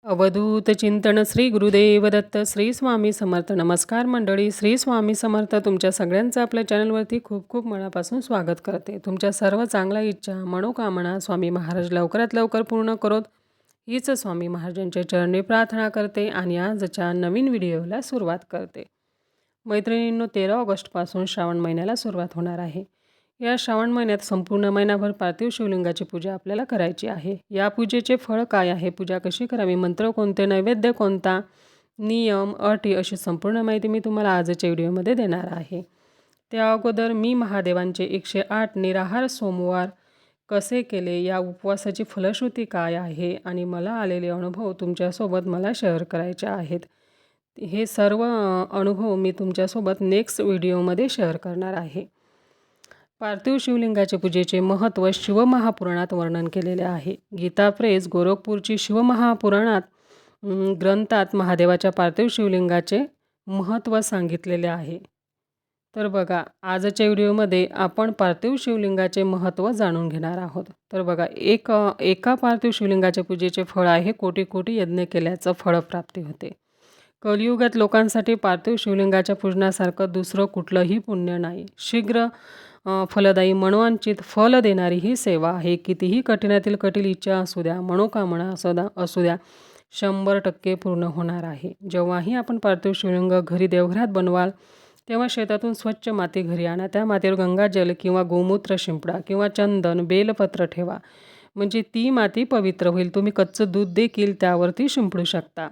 अवधूत चिंतन श्री गुरुदेव दत्त श्री स्वामी समर्थ. नमस्कार मंडळी, श्री स्वामी समर्थ. तुमच्या सगळ्यांचं आपल्या चॅनलवरती खूप खूप मनापासून स्वागत करते. तुमच्या सर्व चांगल्या इच्छा मनोकामना स्वामी महाराज लवकरात लवकर पूर्ण करोत हीच स्वामी महाराजांच्या चरणी प्रार्थना करते आणि आजच्या नवीन व्हिडिओला सुरुवात करते. मैत्रिणींनो, 13 ऑगस्टपासून श्रावण महिन्याला सुरुवात होणार आहे. या श्रावण महिन्यात संपूर्ण महिनाभर पार्थिव शिवलिंगाची पूजा आपल्याला करायची आहे. या पूजेचे फळ काय आहे, पूजा कशी करावी, मंत्र कोणते, नैवेद्य कोणता, नियम, अटी अशी संपूर्ण माहिती मी तुम्हाला आजच्या व्हिडिओमध्ये देणार आहे. त्या अगोदर मी महादेवांचे 108 निराहार सोमवार कसे केले, या उपवासाची फलश्रुती काय आहे आणि मला आलेले अनुभव तुमच्यासोबत मला शेअर करायचे आहेत. हे सर्व अनुभव मी तुमच्यासोबत नेक्स्ट व्हिडिओमध्ये शेअर करणार आहे. पार्थिव शिवलिंगाचे पूजेचे महत्त्व शिवमहापुराणात वर्णन केलेले आहे. गीता प्रेस गोरखपूरची शिवमहापुराणात ग्रंथात महादेवाच्या पार्थिव शिवलिंगाचे महत्त्व सांगितलेले आहे. तर बघा, आजच्या व्हिडिओमध्ये आपण पार्थिव शिवलिंगाचे महत्त्व जाणून घेणार आहोत. तर बघा, एका पार्थिव शिवलिंगाच्या पूजेचे फळ आहे कोटी कोटी यज्ञ केल्याचं फळप्राप्ती होते. कलियुगात लोकांसाठी पार्थिव शिवलिंगाच्या पूजनासारखं दुसरं कुठलंही पुण्य नाही. शीघ्र फलदायी मनोवांछित फल देणारी ही सेवा आहे. कितीही कठीणातील कठीण इच्छा असू द्या, मनोकामना असू द्या, 100% पूर्ण होणार आहे. जेव्हाही आपण पार्थिव शिवलिंग घरी देवघरात बनवाल तेव्हा शेतातून स्वच्छ माती घरी आणा. त्या मातीवर गंगाजल किंवा गोमूत्र शिंपडा किंवा चंदन बेलपत्र ठेवा, म्हणजे ती माती पवित्र होईल. तुम्ही कच्चं दूध देखील त्यावरती शिंपडू शकता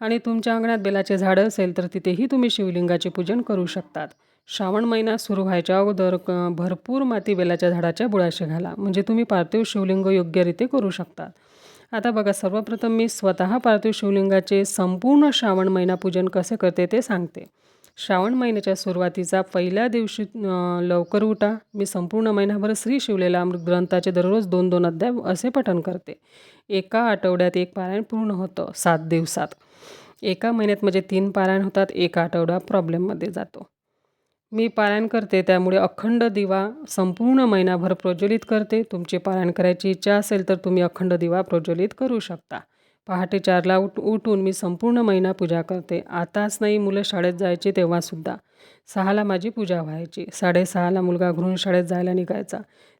आणि तुमच्या अंगणात बेलाचे झाडं असेल तर तिथेही तुम्ही शिवलिंगाचे पूजन करू शकतात. श्रावण महिना सुरू व्हायच्या अगोदर भरपूर माती बेलाच्या झाडाच्या बुडाशी घाला, म्हणजे तुम्ही पार्थिव शिवलिंग योग्यरीत्या करू शकतात. आता बघा, सर्वप्रथम मी स्वतः पार्थिव शिवलिंगाचे संपूर्ण श्रावण महिना पूजन कसे करते ते सांगते. श्रावण महिन्याच्या सुरुवातीचा पहिल्या दिवशी लवकर उठा. मी संपूर्ण महिनाभर श्री शिवलीलामृत ग्रंथाचे दररोज 2-2 अध्याय असे पठण करते. एका आठवड्यात एक पारायण पूर्ण होतं 7 दिवसात. एका महिन्यात म्हणजे 3 पारायण होतात. एका आठवडा प्रॉब्लेममध्ये जातो. मी पारायण करते त्यामुळे अखंड दिवा संपूर्ण महिनाभर प्रज्वलित करते. तुमची पारायण करायची इच्छा असेल तर तुम्ही अखंड दिवा प्रज्वलित करू शकता. पहाटे 4ला उठून मी संपूर्ण महिना पूजा करते. आताच नाही, मुलं शाळेत जायची तेव्हासुद्धा. 6ला माझी पूजा व्हायची. 6:30ला मुलगा घरून शाळेत जायला निघायचा.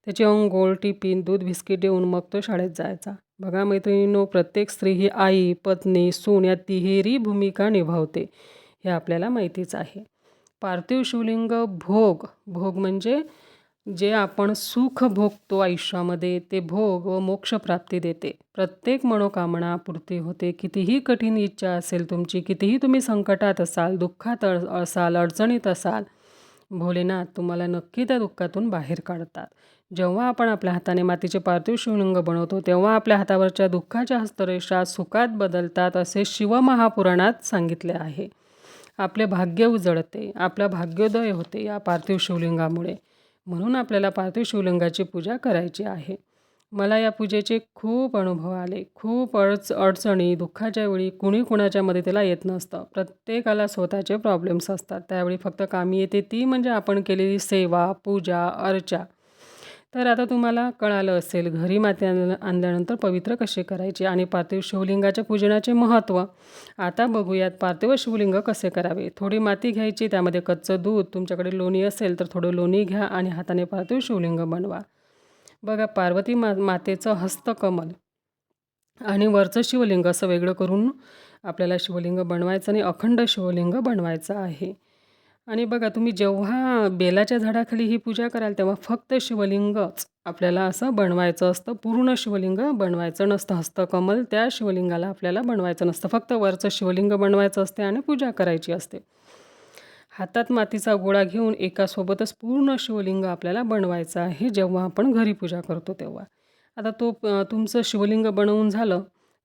त्याची अंघोळ, टिफिन, दूध, बिस्किट देऊन मग तो शाळेत जायचा. बघा मैत्रिणींनो, प्रत्येक स्त्री ही आई, पत्नी, सून या तिहेरी भूमिका निभावते, हे आपल्याला माहितीच आहे. पार्थिव शिवलिंग भोग म्हणजे जे आपण सुख भोगतो आयुष्यामध्ये, ते भोग व मोक्षप्राप्ती देते. प्रत्येक मनोकामना पूर्ती होते. कितीही कठीण इच्छा असेल तुमची, कितीही तुम्ही संकटात असाल, दुःखात असाल, अडचणीत असाल, भोलेनाथ तुम्हाला नक्की त्या दुःखातून बाहेर काढतात. जेव्हा आपण आपल्या हाताने मातीचे पार्थिव शिवलिंग बनवतो तेव्हा आपल्या हातावरच्या दुःखाच्या हस्तरेषा सुखात बदलतात, असे शिवमहापुराणात सांगितले आहे. आपले भाग्य उजळते, आपला भाग्योदय होते या पार्थिव शिवलिंगामुळे. म्हणून आपल्याला पार्थिव शिवलिंगाची पूजा करायची आहे. मला या पूजेचे खूप अनुभव आले. खूप अडचणी, दुःखाच्या वेळी कुणी कुणाच्या मदतीला येत नसतं. प्रत्येकाला स्वतःचे प्रॉब्लेम्स असतात. त्यावेळी फक्त कामी येते ती म्हणजे आपण केलेली सेवा, पूजा, अर्चा. तर आता तुम्हाला कळालं असेल घरी माती आणल्यानंतर पवित्र कसे करायचे आणि पार्थिव शिवलिंगाच्या पूजनाचे महत्त्व. आता बघूयात पार्थिव शिवलिंग कसे करावे. थोडी माती घ्यायची, त्यामध्ये कच्चं दूध, तुमच्याकडे लोणी असेल तर थोडं लोणी घ्या आणि हाताने पार्थिव शिवलिंग बनवा. बघा, पार्वती मातेचं हस्तकमल आणि वरचं शिवलिंग असं वेगळं करून आपल्याला शिवलिंग बनवायचं आणि अखंड शिवलिंग बनवायचं आहे. आणि बघा, तुम्ही जेव्हा बेलाच्या झाडाखाली ही पूजा कराल तेव्हा फक्त शिवलिंगच आपल्याला असं बनवायचं असतं. पूर्ण शिवलिंग बनवायचं नसतं. हस्तकमल त्या शिवलिंगाला आपल्याला बनवायचं नसतं. फक्त वरचं शिवलिंग बनवायचं असते आणि पूजा करायची असते. हातात मातीचा गोळा घेऊन एकासोबतच पूर्ण शिवलिंग आपल्याला बनवायचं आहे जेव्हा आपण घरी पूजा करतो तेव्हा. आता तुमचं शिवलिंग बनवून झालं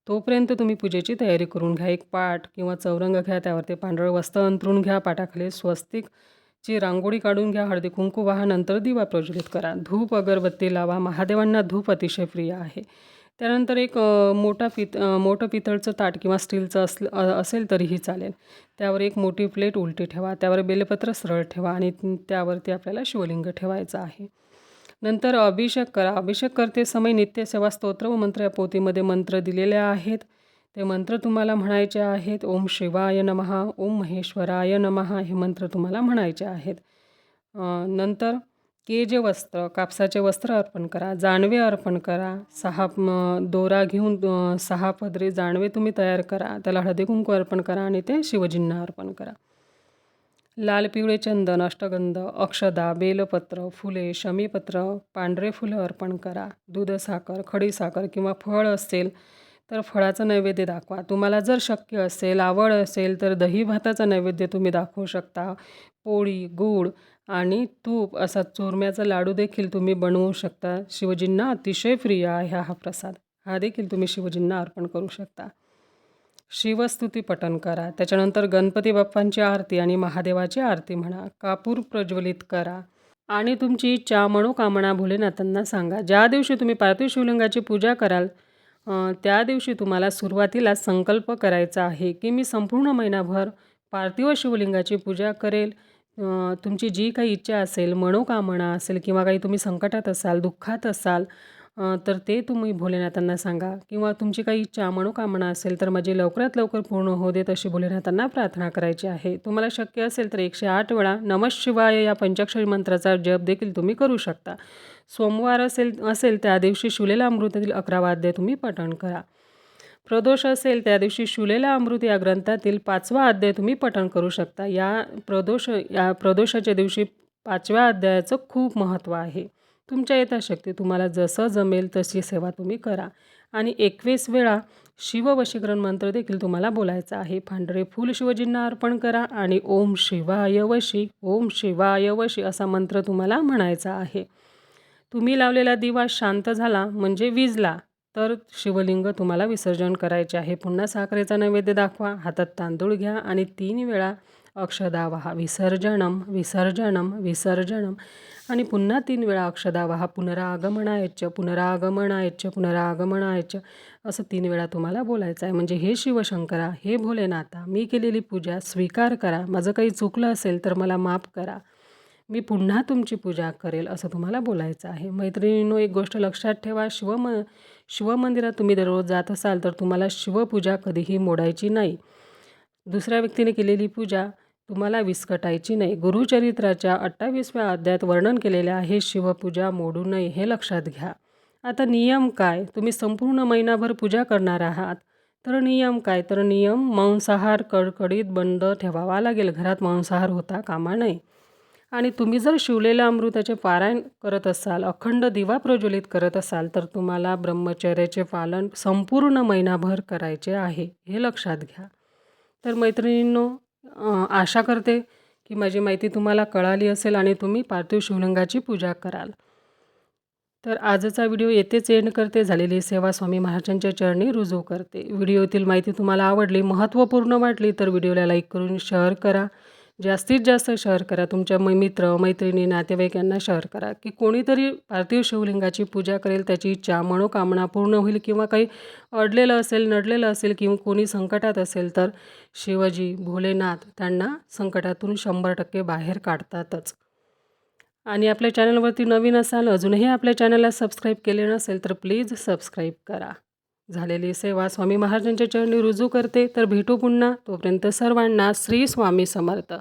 तोपर्यंत तुम्ही पूजेची तयारी करून घ्या. एक पाट किंवा चौरंग घ्या, त्यावरती पांढरं वस्त्र अंथरून घ्या. पाटाखाली स्वस्तिकची रांगोळी काढून घ्या. हळदी कुंकू वाहा, नंतर दिवा प्रज्वलित करा. धूप अगरबत्ती लावा. महादेवांना धूप अतिशय प्रिय आहे. त्यानंतर एक मोठं पितळचं ताट किंवा स्टीलचं असेल तरीही चालेल. त्यावर एक मोठी प्लेट उलटी ठेवा. त्यावर बेलपत्र सरळ ठेवा आणि त्यावरती आपल्याला शिवलिंग ठेवायचं आहे. नंतर अभिषेक करा. अभिषेक करते समय नित्यसेवा स्तोत्र व मंत्र या पोथीमध्ये मंत्र दिलेले आहेत ते मंत्र तुम्हाला म्हणायचे आहेत. ओम शिवाय नमः, ओम महेश्वराय नमः हे मंत्र तुम्हाला म्हणायचे आहेत. नंतर जे वस्त्र, कापसाचे वस्त्र अर्पण करा, जानवे अर्पण करा. दोरा घेऊन 6 पदरी जानवे तुम्ही तयार करा, त्याला हळदी कुंकू अर्पण करा आणि ते शिवजींना अर्पण करा. लाल पिवळे चंदन, अष्टगंध, अक्षदा, बेलपत्र, फुले, शमीपत्र, पांढरे फुलं अर्पण करा. दूध, साखर, खडीसाखर किंवा फळ असेल तर फळाचं नैवेद्य दाखवा. तुम्हाला जर शक्य असेल, आवड असेल तर दही भाताचा नैवेद्य तुम्ही दाखवू शकता. पोळी, गूळ आणि तूप असा चुरम्याचा लाडू देखील तुम्ही बनवू शकता. शिवजींना अतिशय प्रिय आहे हा प्रसाद. हा देखील तुम्ही शिवजींना अर्पण करू शकता. शिवस्तुती पठण करा. त्याच्यानंतर गणपती बाप्पांची आरती आणि महादेवाची आरती म्हणा. कापूर प्रज्वलित करा आणि तुमची इच्छा, मनोकामना भोलेनाथांना सांगा. ज्या दिवशी तुम्ही पार्थिव शिवलिंगाची पूजा कराल त्या दिवशी तुम्हाला सुरुवातीला संकल्प करायचा आहे की मी संपूर्ण महिनाभर पार्थिव शिवलिंगाची पूजा करेल. तुमची जी काही इच्छा असेल, मनोकामना असेल किंवा काही तुम्ही संकटात असाल, दुःखात असाल तर ते तुम्ही भोलेनाथांना सांगा. किंवा तुमची काही इच्छा, मनोकामना असेल तर माझी लवकरात लवकर पूर्ण होऊ देत अशी भोलेनाथांना प्रार्थना करायची आहे. तुम्हाला शक्य असेल तर 108 वेळा नमः शिवाय या पंचाक्षरी मंत्राचा जप देखील तुम्ही करू शकता. सोमवार असेल त्या दिवशी शुलेला अमृतातील 11 अध्याय तुम्ही पठण करा. प्रदोष असेल त्या दिवशी शुलेला अमृत या ग्रंथातील 5वा अध्याय तुम्ही पठण करू शकता. या प्रदोषाच्या दिवशी 5व्या अध्यायाचं खूप महत्त्व आहे. तुमच्या यथाशक्ती तुम्हाला जसं जमेल तशी सेवा तुम्ही करा. आणि 21 वेळा शिववशीकरण मंत्र देखील तुम्हाला बोलायचा आहे. पांढरे फूल शिवजींना अर्पण करा आणि ओम शिवाय वशी, ओम शिवाय वशी असा मंत्र तुम्हाला म्हणायचा आहे. तुम्ही लावलेला दिवा शांत झाला म्हणजे विझला तर शिवलिंग तुम्हाला विसर्जन करायचे आहे. पुन्हा साखरेचा नैवेद्य दाखवा, हातात तांदूळ घ्या आणि 3 वेळा अक्षदा वाहा. विसर्जनम विसर्जनम विसर्जनम आणि पुन्हा 3 वेळा अक्षदा वाहा. पुनरागमनायच पुनरागमनायच पुनरागमनायच असं 3 वेळा तुम्हाला बोलायचं आहे. म्हणजे हे शिवशंकरा, हे भोलेनाथा, मी केलेली पूजा स्वीकार करा. माझं काही चुकलं असेल तर मला माफ करा. मी पुन्हा तुमची पूजा करेल असं तुम्हाला बोलायचं आहे. मैत्रिणींनो, एक गोष्ट लक्षात ठेवा. शिवमंदिरात तुम्ही दररोज जात असाल तर तुम्हाला शिवपूजा कधीही मोडायची नाही. दुसऱ्या व्यक्तीने केलेली पूजा तुम्हाला विस्कटायची नाही. गुरुचरित्राच्या 28व्या अध्यायात वर्णन केलेले आहे शिवपूजा मोडू नये, हे लक्षात घ्या. आता नियम काय? तुम्ही संपूर्ण महिनाभर पूजा करणार आहात तर नियम काय? तर नियम मांसाहार कडकडीत बंद ठेवावा लागेल. घरात मांसाहार होता कामा नये. आणि तुम्ही जर शिवलेल्या अमृताचे पारायण करत असाल, अखंड दिवा प्रज्वलित करत असाल तर तुम्हाला ब्रह्मचर्याचे पालन संपूर्ण महिनाभर करायचे आहे, हे लक्षात घ्या. तर मैत्रिणींनो, आशा करते की माझी माहिती तुम्हाला कळाली असेल आणि तुम्ही पार्थिव शिवलिंगाची पूजा कराल. तर आजचा व्हिडिओ येथेच एंड करते. झालेली सेवा स्वामी महाराजांच्या चरणी रुजू करते. व्हिडिओतील माहिती तुम्हाला आवडली, महत्त्वपूर्ण वाटली तर व्हिडिओला लाईक करून शेअर करा. जास्तीत जास्त शेअर करा. तुमच्या मित्र, मैत्रिणी, नातेवाईक यांना शेअर करा की कोणीतरी पार्थिव शिवलिंगाची पूजा करेल, त्याची इच्छा, मनोकामना पूर्ण होईल. किंवा काही अडलेलं असेल, नडलेलं असेल किंवा कोणी संकटात असेल तर शिवजी, भोलेनाथ त्यांना संकटातून 100% बाहेर काढतातच. आणि आपल्या चॅनलवरती नवीन असाल, अजूनही आपल्या चॅनलला सबस्क्राईब केले नसेल तर प्लीज सबस्क्राईब करा. झालेली सेवा स्वामी महाराजांच्या चरणी रुजू करते. तर भेटू पुन्हा. तोपर्यंत सर्वांना श्री स्वामी समर्थ.